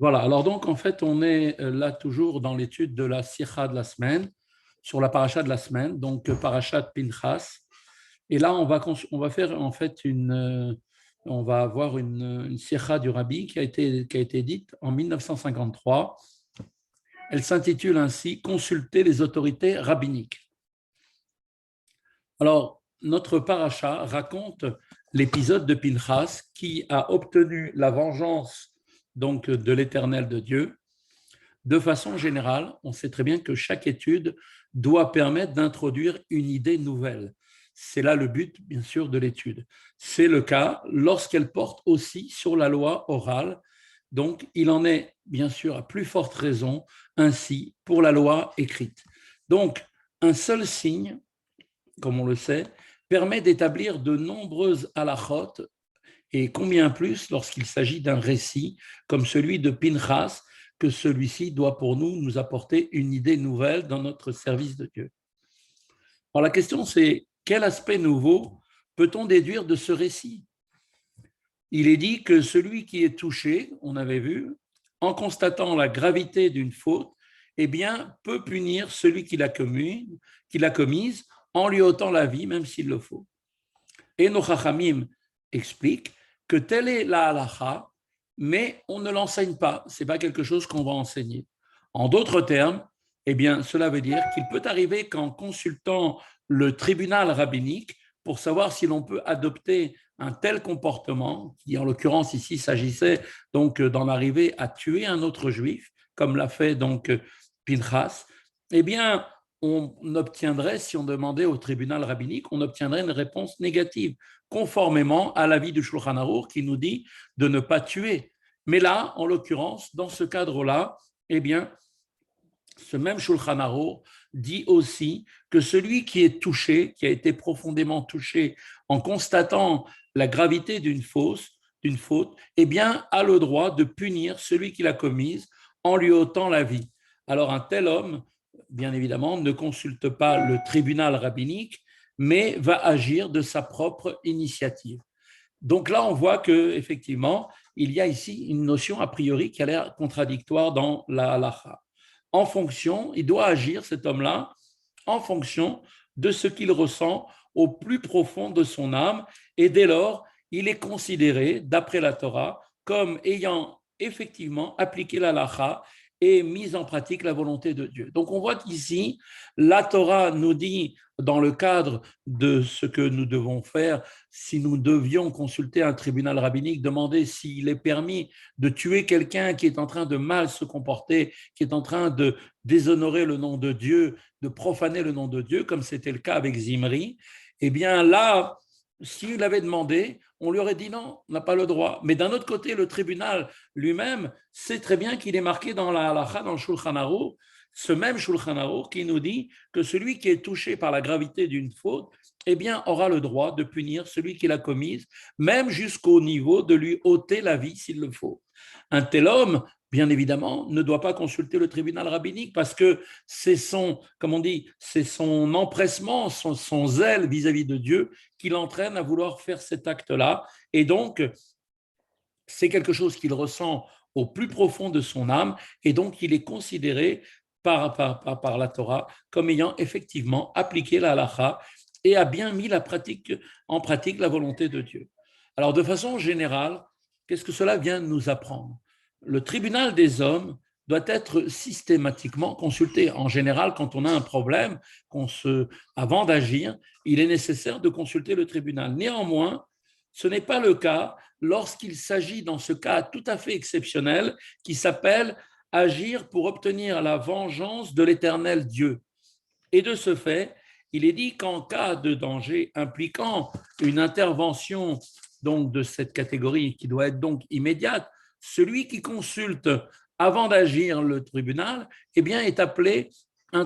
Voilà, alors donc en fait, on est là toujours dans l'étude de la Sikha de la semaine, sur la paracha de la semaine, donc parachat Pinchas. Et là, on va faire en fait on va avoir une Sikha du Rabbi qui a été dite en 1953. Elle s'intitule ainsi Consulter les autorités rabbiniques. Alors, notre paracha raconte l'épisode de Pinchas qui a obtenu la vengeance donc de l'Éternel de Dieu. De façon générale, on sait très bien que chaque étude doit permettre d'introduire une idée nouvelle. C'est là le but, bien sûr, de l'étude. C'est le cas lorsqu'elle porte aussi sur la loi orale. Donc, il en est, bien sûr, à plus forte raison, ainsi pour la loi écrite. Donc, un seul signe, comme on le sait, permet d'établir de nombreuses halachot, et combien plus lorsqu'il s'agit d'un récit comme celui de Pinchas, que celui-ci doit pour nous apporter une idée nouvelle dans notre service de Dieu. Alors la question c'est, quel aspect nouveau peut-on déduire de ce récit? Il est dit que celui qui est touché, on avait vu, en constatant la gravité d'une faute, eh bien, peut punir celui qui l'a commise en lui ôtant la vie, même s'il le faut. Et nos chachamim expliquent que telle est la halacha, mais on ne l'enseigne pas. Ce n'est pas quelque chose qu'on va enseigner. En d'autres termes, eh bien, cela veut dire qu'il peut arriver qu'en consultant le tribunal rabbinique pour savoir si l'on peut adopter un tel comportement, qui en l'occurrence ici s'agissait donc d'en arriver à tuer un autre juif, comme l'a fait donc Pinchas, eh bien, on obtiendrait, si on demandait au tribunal rabbinique, on obtiendrait une réponse négative, conformément à l'avis du Shulchan Aruch qui nous dit de ne pas tuer. Mais là, en l'occurrence, dans ce cadre-là, eh bien, ce même Shulchan Aruch dit aussi que celui qui est touché, qui a été profondément touché en constatant la gravité d'une faute, eh bien, a le droit de punir celui qui l'a commise en lui ôtant la vie. Alors, un tel homme, bien évidemment, ne consulte pas le tribunal rabbinique, mais va agir de sa propre initiative. Donc là, on voit que effectivement, il y a ici une notion a priori qui a l'air contradictoire dans la halakha. En fonction, il doit agir, cet homme-là, en fonction de ce qu'il ressent au plus profond de son âme, et dès lors, il est considéré, d'après la Torah, comme ayant effectivement appliqué la halakha et mis en pratique la volonté de Dieu. Donc on voit qu'ici, la Torah nous dit, dans le cadre de ce que nous devons faire, si nous devions consulter un tribunal rabbinique, demander s'il est permis de tuer quelqu'un qui est en train de mal se comporter, qui est en train de déshonorer le nom de Dieu, de profaner le nom de Dieu, comme c'était le cas avec Zimri, eh bien là, s'il avait demandé, on lui aurait dit non, on n'a pas le droit. Mais d'un autre côté, le tribunal lui-même sait très bien qu'il est marqué dans la halakha, dans le Shulchan Aruch, ce même Shulchan Aruch qui nous dit que celui qui est touché par la gravité d'une faute, eh bien, aura le droit de punir celui qui l'a commise, même jusqu'au niveau de lui ôter la vie s'il le faut. Un tel homme, bien évidemment, ne doit pas consulter le tribunal rabbinique parce que c'est son, comme on dit, c'est son empressement, son zèle vis-à-vis de Dieu qui l'entraîne à vouloir faire cet acte-là. Et donc, c'est quelque chose qu'il ressent au plus profond de son âme et donc il est considéré par la Torah comme ayant effectivement appliqué la halakha et a bien mis en pratique la volonté de Dieu. Alors, de façon générale, qu'est-ce que cela vient nous apprendre? Le tribunal des hommes doit être systématiquement consulté. En général, quand on a un problème, avant d'agir, il est nécessaire de consulter le tribunal. Néanmoins, ce n'est pas le cas lorsqu'il s'agit, dans ce cas tout à fait exceptionnel, qui s'appelle agir pour obtenir la vengeance de l'Éternel Dieu. Et de ce fait, il est dit qu'en cas de danger impliquant une intervention donc de cette catégorie qui doit être donc immédiate, celui qui consulte avant d'agir le tribunal, eh bien, est appelé un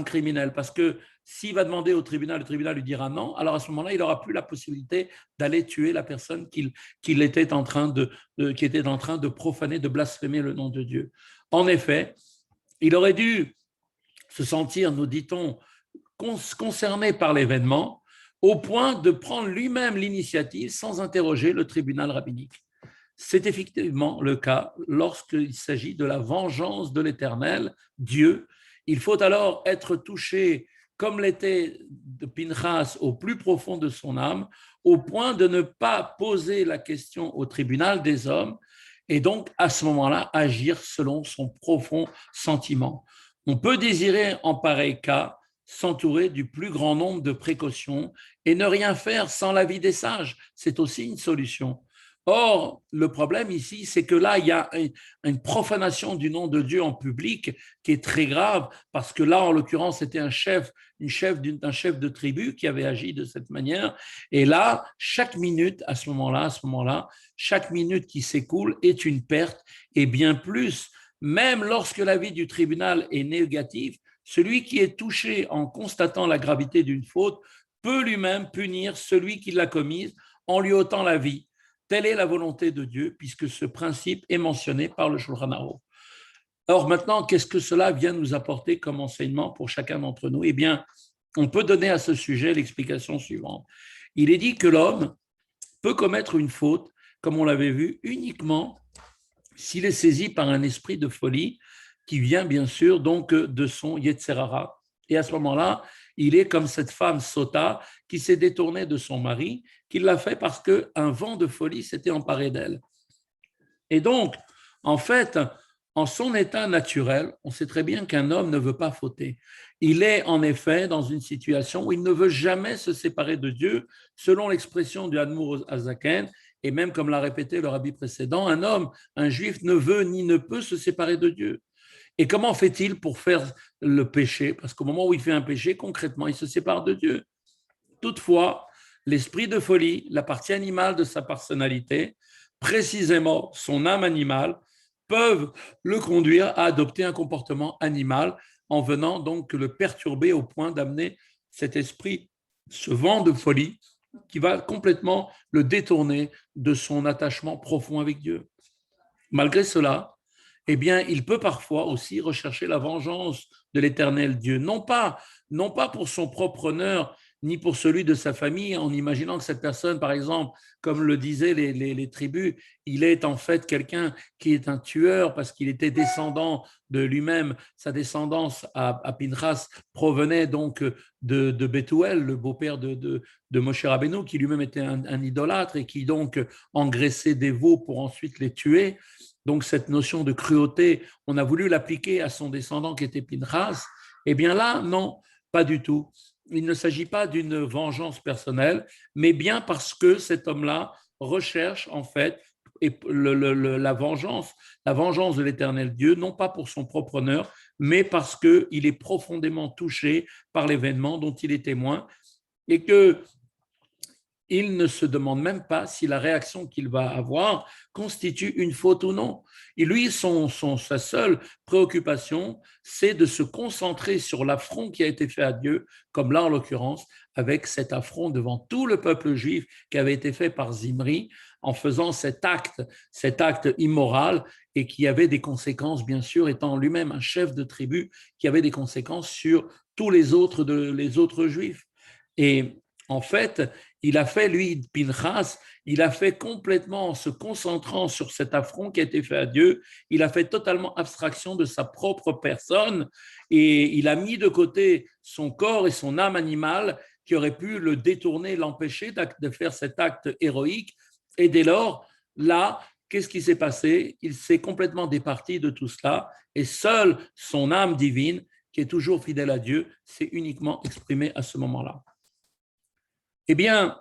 criminel, parce que s'il va demander au tribunal, le tribunal lui dira non, alors à ce moment-là, il n'aura plus la possibilité d'aller tuer la personne qui était en train de profaner, de blasphémer le nom de Dieu. En effet, il aurait dû se sentir, nous dit-on, concerné par l'événement, au point de prendre lui-même l'initiative sans interroger le tribunal rabbinique. C'est effectivement le cas lorsqu'il s'agit de la vengeance de l'Éternel, Dieu. Il faut alors être touché comme l'était de Pinchas au plus profond de son âme, au point de ne pas poser la question au tribunal des hommes et donc à ce moment-là agir selon son profond sentiment. On peut désirer en pareil cas s'entourer du plus grand nombre de précautions et ne rien faire sans l'avis des sages. C'est aussi une solution. Or, le problème ici, c'est que là, il y a une profanation du nom de Dieu en public qui est très grave, parce que là, en l'occurrence, c'était un chef de tribu qui avait agi de cette manière. Et là, chaque minute, à ce moment-là, chaque minute qui s'écoule est une perte, et bien plus, même lorsque l'avis du tribunal est négatif, celui qui est touché en constatant la gravité d'une faute peut lui-même punir celui qui l'a commise en lui ôtant la vie. Telle est la volonté de Dieu, puisque ce principe est mentionné par le Shulchan Aruch. Or, maintenant, qu'est-ce que cela vient nous apporter comme enseignement pour chacun d'entre nous? Eh bien, on peut donner à ce sujet l'explication suivante. Il est dit que l'homme peut commettre une faute, comme on l'avait vu, uniquement s'il est saisi par un esprit de folie qui vient bien sûr donc de son Yetzer Hara. Et à ce moment-là, il est comme cette femme sota qui s'est détournée de son mari, qui l'a fait parce qu'un vent de folie s'était emparé d'elle. Et donc, en fait, en son état naturel, on sait très bien qu'un homme ne veut pas fauter. Il est en effet dans une situation où il ne veut jamais se séparer de Dieu, selon l'expression du Admour Azaken, et même comme l'a répété le rabbi précédent, un homme, un juif ne veut ni ne peut se séparer de Dieu. Et comment fait-il pour faire le péché? Parce qu'au moment où il fait un péché, concrètement, il se sépare de Dieu. Toutefois, l'esprit de folie, la partie animale de sa personnalité, précisément son âme animale, peuvent le conduire à adopter un comportement animal en venant donc le perturber au point d'amener cet esprit, ce vent de folie qui va complètement le détourner de son attachement profond avec Dieu. Malgré cela, eh bien, il peut parfois aussi rechercher la vengeance de l'Éternel Dieu, non pas pour son propre honneur, ni pour celui de sa famille, en imaginant que cette personne, par exemple, comme le disaient les tribus, il est en fait quelqu'un qui est un tueur parce qu'il était descendant de lui-même. Sa descendance à Pinchas provenait donc de Bethuel, le beau-père de Moshe Rabbeinu, qui lui-même était un idolâtre et qui donc engraissait des veaux pour ensuite les tuer. Donc cette notion de cruauté, on a voulu l'appliquer à son descendant qui était Pinchas. Eh bien là, non, pas du tout. Il ne s'agit pas d'une vengeance personnelle, mais bien parce que cet homme-là recherche en fait la vengeance de l'Éternel Dieu, non pas pour son propre honneur, mais parce qu'il est profondément touché par l'événement dont il est témoin et que il ne se demande même pas si la réaction qu'il va avoir constitue une faute ou non. Et lui, sa seule préoccupation, c'est de se concentrer sur l'affront qui a été fait à Dieu, comme là en l'occurrence, avec cet affront devant tout le peuple juif qui avait été fait par Zimri, en faisant cet acte immoral et qui avait des conséquences, bien sûr, étant lui-même un chef de tribu, qui avait des conséquences sur tous les autres juifs. Et en fait, il a fait, lui, Pinchas, il a fait complètement en se concentrant sur cet affront qui a été fait à Dieu, il a fait totalement abstraction de sa propre personne et il a mis de côté son corps et son âme animale qui auraient pu le détourner, l'empêcher de faire cet acte héroïque. Et dès lors, là, qu'est-ce qui s'est passé? Il s'est complètement départi de tout cela et seule son âme divine, qui est toujours fidèle à Dieu, s'est uniquement exprimée à ce moment-là. Eh bien,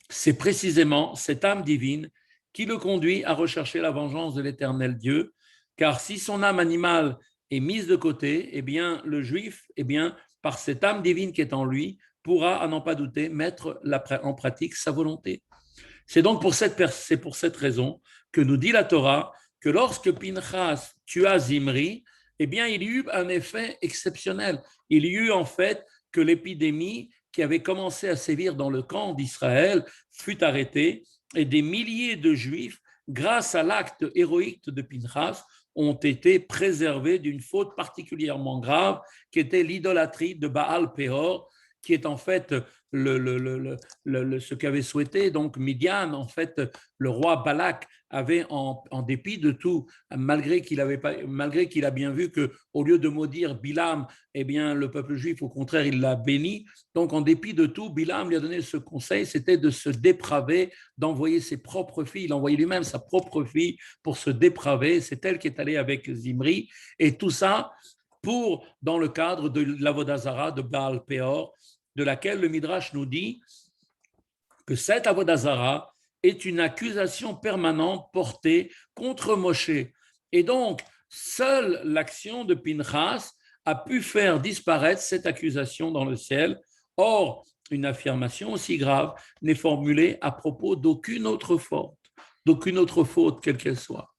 c'est précisément cette âme divine qui le conduit à rechercher la vengeance de l'Éternel Dieu, car si son âme animale est mise de côté, eh bien, le juif, eh bien, par cette âme divine qui est en lui, pourra, à n'en pas douter, mettre en pratique sa volonté. C'est donc pour cette raison que nous dit la Torah que lorsque Pinchas tua Zimri, eh bien, il y eut un effet exceptionnel. Il y eut en fait que l'épidémie qui avait commencé à sévir dans le camp d'Israël fut arrêtée et des milliers de Juifs, grâce à l'acte héroïque de Pinchas, ont été préservés d'une faute particulièrement grave qui était l'idolâtrie de Baal Péor, qui est en fait ce qu'avait souhaité donc Midian. En fait, le roi Balak avait, en dépit de tout, malgré qu'il a bien vu que au lieu de maudire Bilam, eh bien le peuple juif au contraire il l'a béni. Donc en dépit de tout, Bilam lui a donné ce conseil, c'était de se dépraver, d'envoyer ses propres filles. Il a envoyé lui-même sa propre fille pour se dépraver. C'est elle qui est allée avec Zimri, et tout ça dans le cadre de l'Avodazara de Baal Peor, de laquelle le Midrash nous dit que cette Avodazara est une accusation permanente portée contre Moshe. Et donc, seule l'action de Pinchas a pu faire disparaître cette accusation dans le ciel. Or, une affirmation aussi grave n'est formulée à propos d'aucune autre faute, quelle qu'elle soit.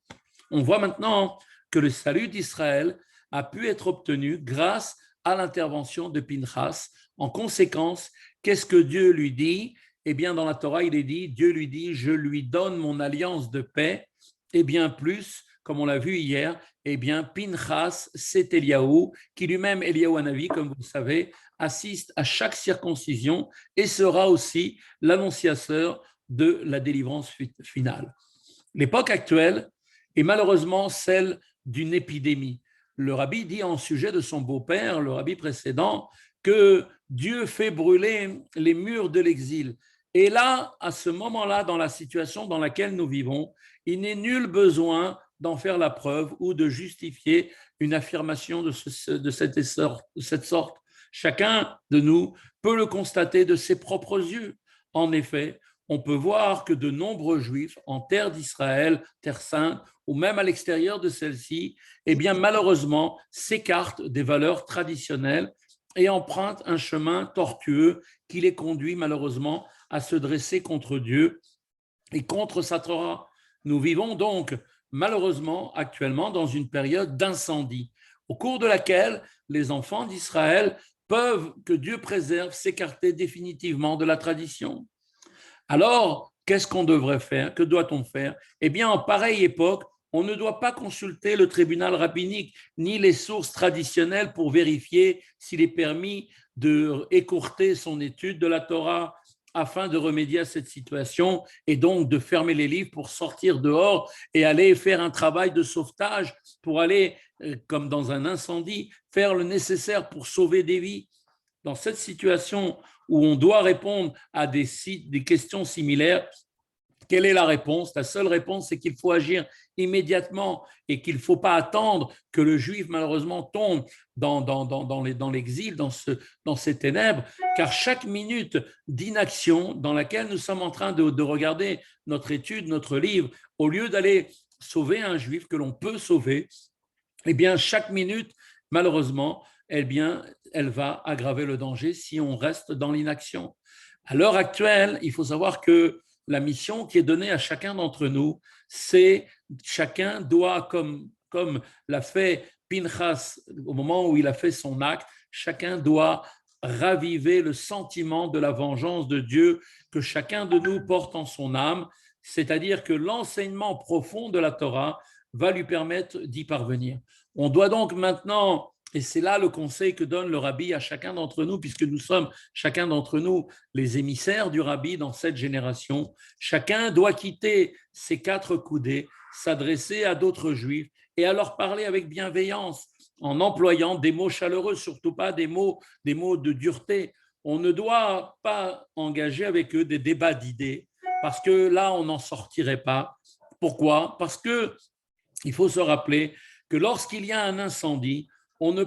On voit maintenant que le salut d'Israël a pu être obtenu grâce à l'intervention de Pinchas. En conséquence, qu'est-ce que Dieu lui dit? Eh bien, dans la Torah, il est dit, Dieu lui dit, je lui donne mon alliance de paix, et bien plus, comme on l'a vu hier, eh bien, Pinchas, c'est Eliaou, qui lui-même, Eliaou Hanavi, comme vous le savez, assiste à chaque circoncision et sera aussi l'annonciateur de la délivrance finale. L'époque actuelle est malheureusement celle d'une épidémie. Le rabbi dit en sujet de son beau-père, le rabbi précédent, que Dieu fait brûler les murs de l'exil. Et là, à ce moment-là, dans la situation dans laquelle nous vivons, il n'est nul besoin d'en faire la preuve ou de justifier une affirmation de cette sorte. Chacun de nous peut le constater de ses propres yeux. En effet, on peut voir que de nombreux Juifs en terre d'Israël, terre sainte, ou même à l'extérieur de celle-ci, eh bien malheureusement s'écartent des valeurs traditionnelles et empruntent un chemin tortueux qui les conduit malheureusement à se dresser contre Dieu et contre sa Torah. Nous vivons donc malheureusement actuellement dans une période d'incendie, au cours de laquelle les enfants d'Israël peuvent, que Dieu préserve, s'écarter définitivement de la tradition. Alors, qu'est-ce qu'on devrait faire? Que doit-on faire? Eh bien, en pareille époque, on ne doit pas consulter le tribunal rabbinique ni les sources traditionnelles pour vérifier s'il est permis d'écourter son étude de la Torah afin de remédier à cette situation et donc de fermer les livres pour sortir dehors et aller faire un travail de sauvetage, pour aller, comme dans un incendie, faire le nécessaire pour sauver des vies. Dans cette situation où on doit répondre à des questions similaires, quelle est la réponse? La seule réponse, c'est qu'il faut agir immédiatement et qu'il ne faut pas attendre que le juif, malheureusement, tombe dans l'exil, dans ces ténèbres, car chaque minute d'inaction dans laquelle nous sommes en train de regarder notre étude, notre livre, au lieu d'aller sauver un juif que l'on peut sauver, eh bien, chaque minute, malheureusement, eh bien, elle va aggraver le danger si on reste dans l'inaction. À l'heure actuelle, il faut savoir que la mission qui est donnée à chacun d'entre nous, c'est chacun doit, comme l'a fait Pinchas au moment où il a fait son acte, chacun doit raviver le sentiment de la vengeance de Dieu que chacun de nous porte en son âme, c'est-à-dire que l'enseignement profond de la Torah va lui permettre d'y parvenir. On doit donc maintenant, et c'est là le conseil que donne le rabbi à chacun d'entre nous, puisque nous sommes chacun d'entre nous les émissaires du rabbi dans cette génération, chacun doit quitter ses quatre coudées, s'adresser à d'autres juifs et à leur parler avec bienveillance, en employant des mots chaleureux, surtout pas des mots de dureté. On ne doit pas engager avec eux des débats d'idées, parce que là, on n'en sortirait pas. Pourquoi? Parce que il faut se rappeler que lorsqu'il y a un incendie, on ne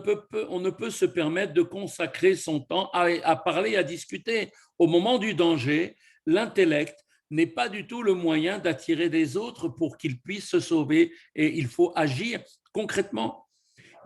peut se permettre de consacrer son temps à parler, à discuter. Au moment du danger, l'intellect n'est pas du tout le moyen d'attirer des autres pour qu'ils puissent se sauver, et il faut agir concrètement.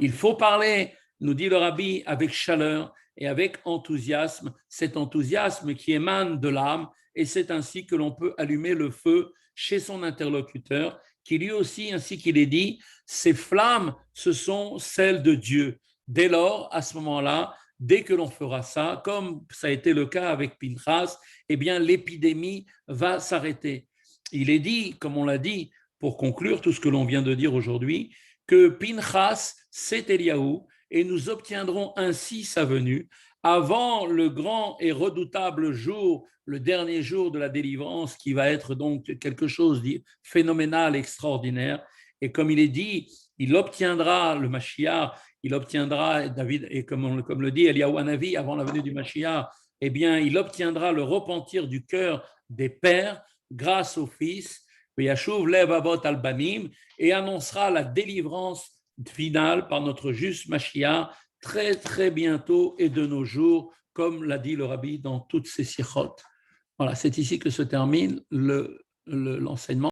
Il faut parler, nous dit le rabbi, avec chaleur et avec enthousiasme, cet enthousiasme qui émane de l'âme, et c'est ainsi que l'on peut allumer le feu chez son interlocuteur, qui lui aussi, ainsi qu'il est dit, ces flammes, ce sont celles de Dieu. Dès lors, à ce moment-là, dès que l'on fera ça, comme ça a été le cas avec Pinchas, eh bien l'épidémie va s'arrêter. Il est dit, comme on l'a dit, pour conclure tout ce que l'on vient de dire aujourd'hui, que Pinchas, c'est Eliaou, et nous obtiendrons ainsi sa venue, avant le grand et redoutable jour, le dernier jour de la délivrance, qui va être donc quelque chose de phénoménal, extraordinaire. Et comme il est dit, il obtiendra le Mashiach, il obtiendra, David, et comme le dit Eliyahu Hanavi avant la venue du Mashiach, eh bien, il obtiendra le repentir du cœur des pères grâce au Fils, Yashuv Lev Avot Albanim, et annoncera la délivrance finale par notre juste Mashiach très, très bientôt et de nos jours, comme l'a dit le Rabbi dans toutes ses sikhot. Voilà, c'est ici que se termine l'enseignement.